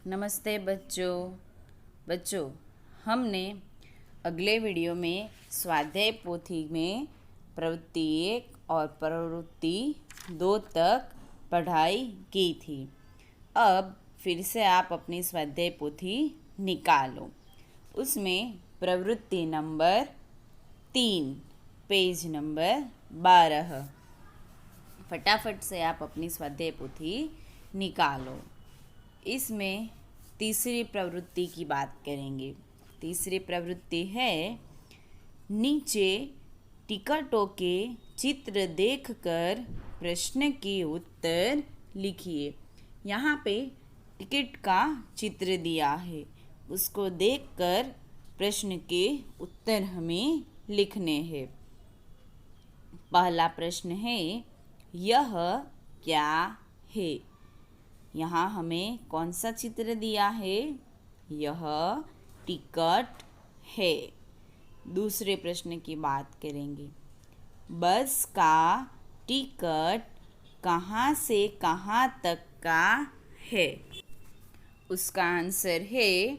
नमस्ते बच्चों हमने अगले वीडियो में स्वाध्याय पोथी में प्रवृत्ति 1 और प्रवृत्ति 2 तक पढ़ाई की थी। अब फिर से आप अपनी स्वाध्याय पोथी निकालो। उसमें प्रवृत्ति नंबर 3 पेज नंबर 12 फटाफट से आप अपनी स्वाध्याय पोथी निकालो। इसमें तीसरी प्रवृत्ति की बात करेंगे। तीसरी प्रवृत्ति है नीचे टिकटों के चित्र देखकर प्रश्न के उत्तर लिखिए। यहाँ पे टिकट का चित्र दिया है, उसको देखकर प्रश्न के उत्तर हमें लिखने हैं। पहला प्रश्न है यह क्या है। यहाँ हमें कौन सा चित्र दिया है? यह टिकट है। दूसरे प्रश्न की बात करेंगे। बस का टिकट कहाँ से कहाँ तक का है? उसका आंसर है,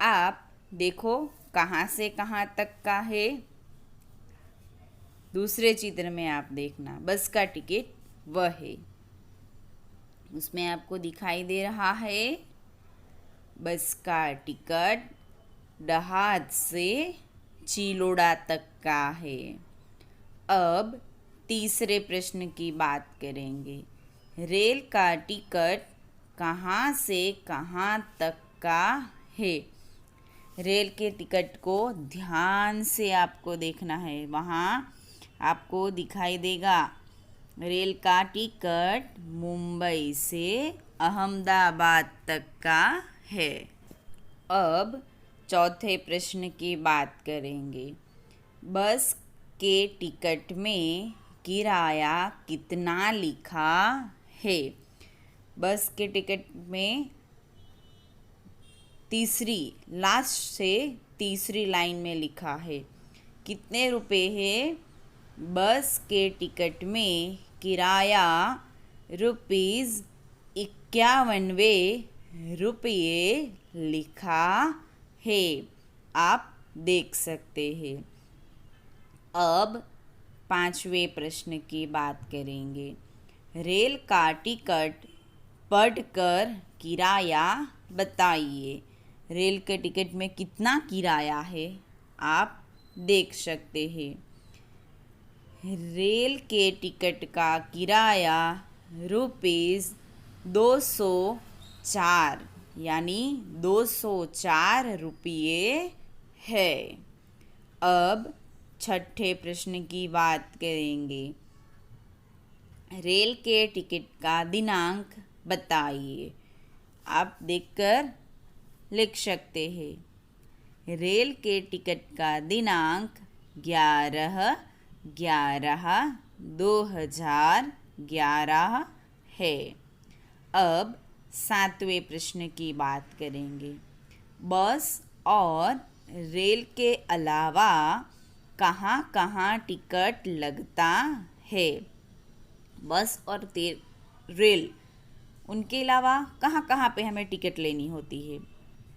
आप देखो कहाँ से कहाँ तक का है। दूसरे चित्र में आप देखना, बस का टिकट वह है। उसमें आपको दिखाई दे रहा है बस का टिकट डहाद से चिलोड़ा तक का है। अब तीसरे प्रश्न की बात करेंगे। रेल का टिकट कहाँ से कहाँ तक का है? रेल के टिकट को ध्यान से आपको देखना है। वहाँ आपको दिखाई देगा रेल का टिकट मुंबई से अहमदाबाद तक का है। अब चौथे प्रश्न की बात करेंगे। बस के टिकट में किराया कितना लिखा है? बस के टिकट में लास्ट से तीसरी लाइन में लिखा है कितने रुपए है? बस के टिकट में किराया ₹51 लिखा है। आप देख सकते हैं। अब पांचवें प्रश्न की बात करेंगे। रेल का टिकट पढ़कर किराया बताइए। रेल के टिकट में कितना किराया है? आप देख सकते हैं। रेल के टिकट का किराया ₹204 यानी 204 रुपये है। अब छठे प्रश्न की बात करेंगे। रेल के टिकट का दिनांक बताइए। आप देखकर लिख सकते हैं। रेल के टिकट का दिनांक 11/11/2011 है। अब सातवें प्रश्न की बात करेंगे। बस और रेल के अलावा कहाँ कहाँ टिकट लगता है? बस और रेल, उनके अलावा कहाँ कहाँ पे हमें टिकट लेनी होती है?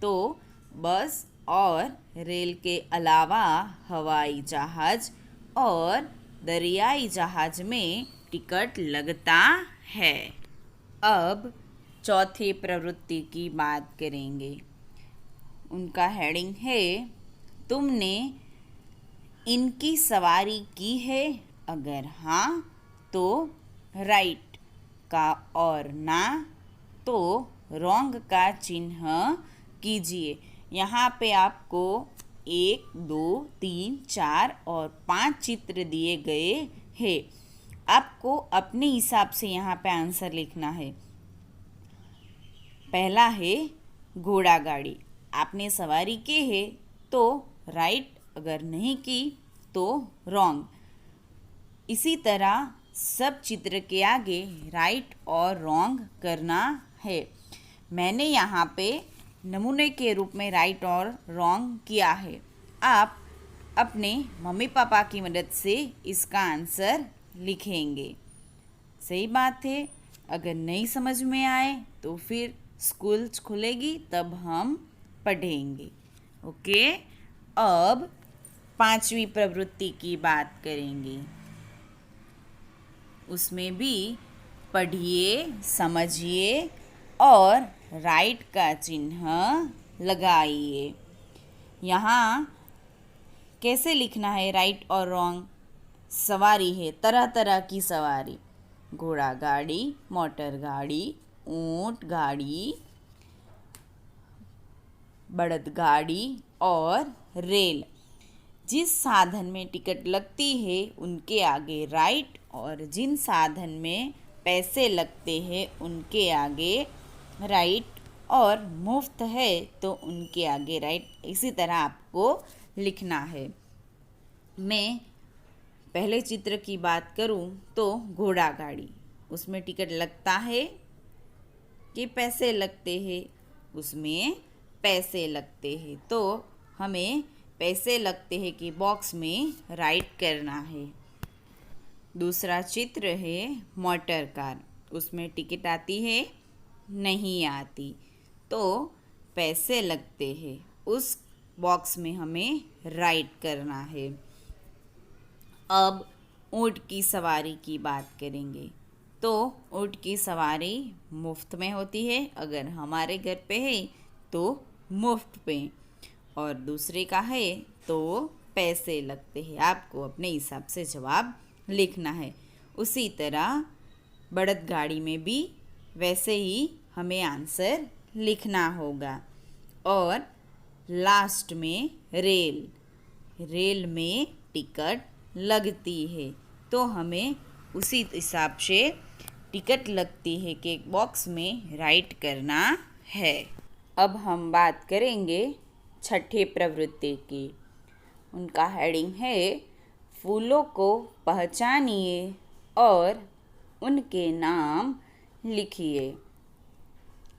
तो बस और रेल के अलावा हवाई जहाज और दरियाई जहाज में टिकट लगता है। अब चौथी प्रवृत्ति की बात करेंगे। उनका हेडिंग है तुमने इनकी सवारी की है? अगर हाँ तो राइट का और ना तो रॉन्ग का चिन्ह कीजिए। यहाँ पे आपको 1, 2, 3, 4 और 5 चित्र दिए गए हैं। आपको अपने हिसाब से यहाँ पे आंसर लिखना है। पहला है घोड़ा गाड़ी। आपने सवारी की है तो राइट, अगर नहीं की तो रॉन्ग। इसी तरह सब चित्र के आगे राइट और रॉन्ग करना है। मैंने यहाँ पे नमूने के रूप में राइट और रॉन्ग किया है। आप अपने मम्मी पापा की मदद से इसका आंसर लिखेंगे। सही बात है। अगर नहीं समझ में आए तो फिर स्कूल खुलेगी तब हम पढ़ेंगे। ओके, अब 5वीं प्रवृत्ति की बात करेंगे। उसमें भी पढ़िए, समझिए और राइट का चिन्ह लगाइए। यहाँ कैसे लिखना है राइट और रॉन्ग? सवारी है, तरह तरह की सवारी, घोड़ा गाड़ी, मोटर गाड़ी, ऊंट गाड़ी, बड़द गाड़ी और रेल। जिस साधन में टिकट लगती है उनके आगे राइट, और जिन साधन में पैसे लगते हैं उनके आगे राइट, और मुफ्त है तो उनके आगे राइट। इसी तरह आपको लिखना है। मैं पहले चित्र की बात करूं तो घोड़ा गाड़ी, उसमें टिकट लगता है कि पैसे लगते हैं? उसमें पैसे लगते हैं, तो हमें पैसे लगते हैं कि बॉक्स में राइट करना है। दूसरा चित्र है मोटर कार, उसमें टिकट आती है? नहीं आती, तो पैसे लगते हैं, उस बॉक्स में हमें राइट करना है। अब ऊँट की सवारी की बात करेंगे। तो ऊँट की सवारी मुफ्त में होती है, अगर हमारे घर पे है तो मुफ्त पे, और दूसरे का है तो पैसे लगते हैं। आपको अपने हिसाब से जवाब लिखना है। उसी तरह बड़द गाड़ी में भी वैसे ही हमें आंसर लिखना होगा। और लास्ट में रेल, रेल में टिकट लगती है, तो हमें उसी हिसाब से टिकट लगती है कि बॉक्स में राइट करना है। अब हम बात करेंगे छठे प्रवृत्ति की। उनका हेडिंग है फूलों को पहचानिए और उनके नाम लिखिए।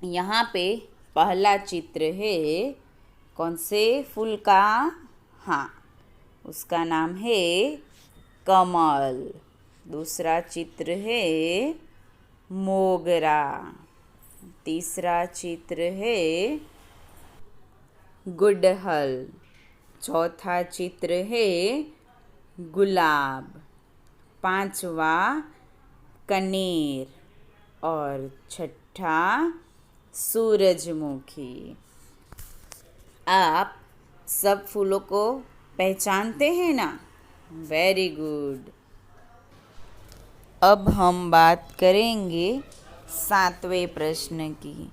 यहाँ पे पहला चित्र है कौन से फूल का? हाँ, उसका नाम है कमल। दूसरा चित्र है मोगरा। तीसरा चित्र है गुड़हल। चौथा चित्र है गुलाब। पांचवा कनेर और छठा सूरजमुखी। आप सब फूलों को पहचानते हैं ना? Very good. अब हम बात करेंगे 7वें प्रश्न की।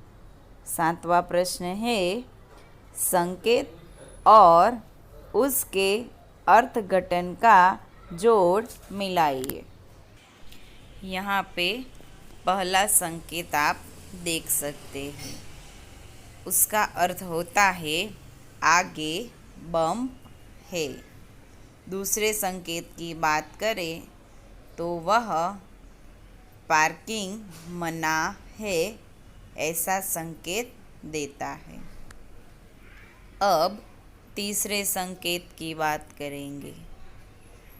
7वां प्रश्न है संकेत और उसके अर्थघटन का जोड़ मिलाइए। यहाँ पे पहला संकेत आप देख सकते हैं, उसका अर्थ होता है आगे बम्प है। दूसरे संकेत की बात करें तो वह पार्किंग मना है, ऐसा संकेत देता है। अब तीसरे संकेत की बात करेंगे,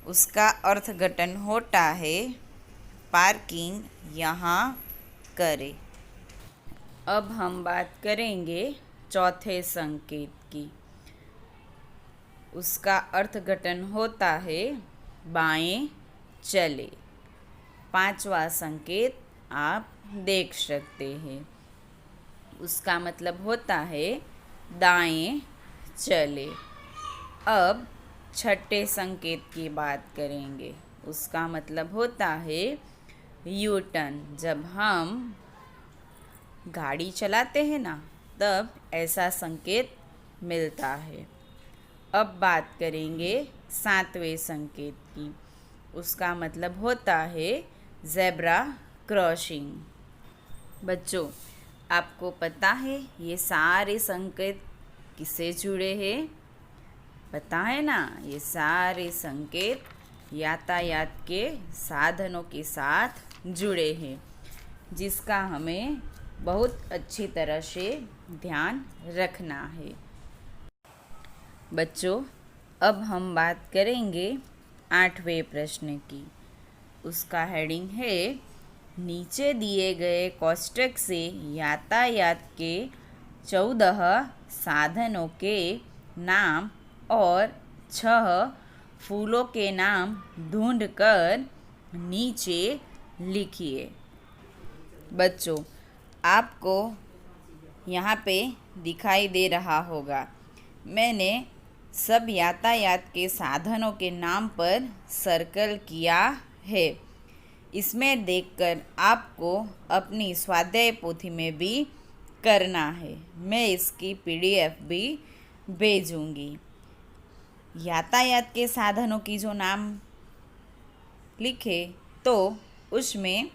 उसका अर्थघटन होता है पार्किंग यहाँ करें। अब हम बात करेंगे चौथे संकेत की। उसका अर्थघटन होता है बाएं चले। पांचवा संकेत आप देख सकते हैं, उसका मतलब होता है दाएं चले। अब छठे संकेत की बात करेंगे, उसका मतलब होता है यू टर्न। जब हम गाड़ी चलाते हैं ना, तब ऐसा संकेत मिलता है। अब बात करेंगे 7वें संकेत की। उसका मतलब होता है ज़ेब्रा क्रॉसिंग। बच्चों, आपको पता है ये सारे संकेत किससे जुड़े हैं? पता है ना, ये सारे संकेत यातायात के साधनों के साथ जुड़े हैं, जिसका हमें बहुत अच्छी तरह से ध्यान रखना है। बच्चों, अब हम बात करेंगे 8वें प्रश्न की। उसका हेडिंग है नीचे दिए गए कोष्टक से यातायात के 14 साधनों के नाम और 6 फूलों के नाम ढूंढकर नीचे लिखिए। बच्चों, आपको यहाँ पे दिखाई दे रहा होगा, मैंने सब यातायात के साधनों के नाम पर सर्कल किया है। इसमें देखकर आपको अपनी स्वाध्याय पोथी में भी करना है। मैं इसकी PDF भी भेजूंगी। यातायात के साधनों की जो नाम लिखे तो उसमें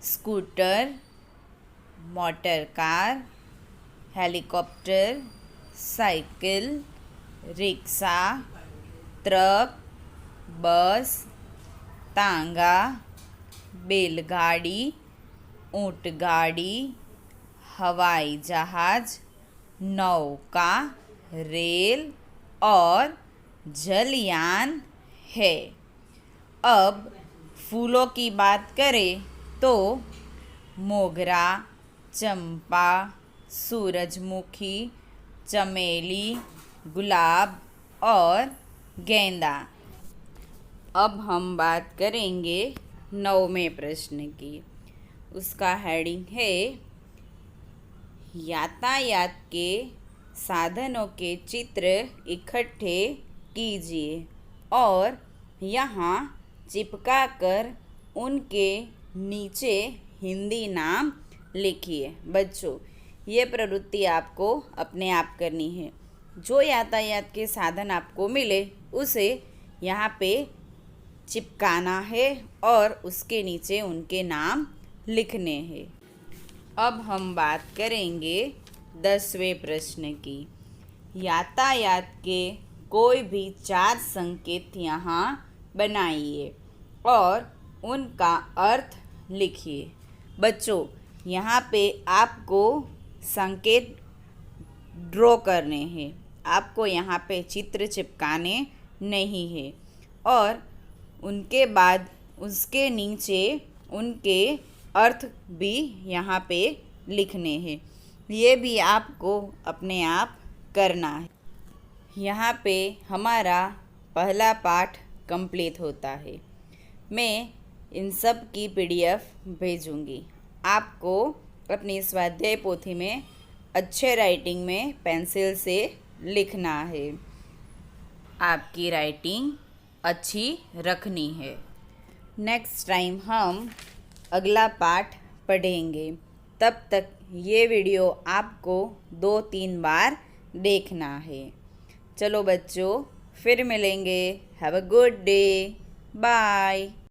scooter, motor car, helicopter, cycle, rickshaw, truck, बस, तांगा, बैलगाड़ी, ऊंटगाड़ी, हवाई जहाज, नौका, रेल और जलयान है। अब फूलों की बात करें तो मोगरा, चंपा, सूरजमुखी, चमेली, गुलाब और गेंदा। अब हम बात करेंगे 9वें प्रश्न की। उसका हेडिंग है यातायात के साधनों के चित्र इकट्ठे कीजिए और यहाँ चिपका कर उनके नीचे हिंदी नाम लिखिए। बच्चों, ये प्रवृत्ति आपको अपने आप करनी है। जो यातायात के साधन आपको मिले उसे यहाँ पे चिपकाना है और उसके नीचे उनके नाम लिखने हैं। अब हम बात करेंगे 10वें प्रश्न की। यातायात के कोई भी 4 संकेत यहाँ बनाइए और उनका अर्थ लिखिए। बच्चों, यहाँ पे आपको संकेत ड्रॉ करने हैं, आपको यहाँ पे चित्र चिपकाने नहीं है और उनके बाद उसके नीचे उनके अर्थ भी यहाँ पे लिखने हैं। ये भी आपको अपने आप करना है। यहाँ पे हमारा पहला पाठ कंप्लीट होता है। मैं इन सब की PDF भेजूंगी। आपको अपनी स्वाध्याय पोथी में अच्छे राइटिंग में पेंसिल से लिखना है। आपकी राइटिंग अच्छी रखनी है। नेक्स्ट टाइम हम अगला पाठ पढ़ेंगे। तब तक ये वीडियो आपको 2-3 बार देखना है। चलो बच्चों, फिर मिलेंगे। Have a good day. Bye.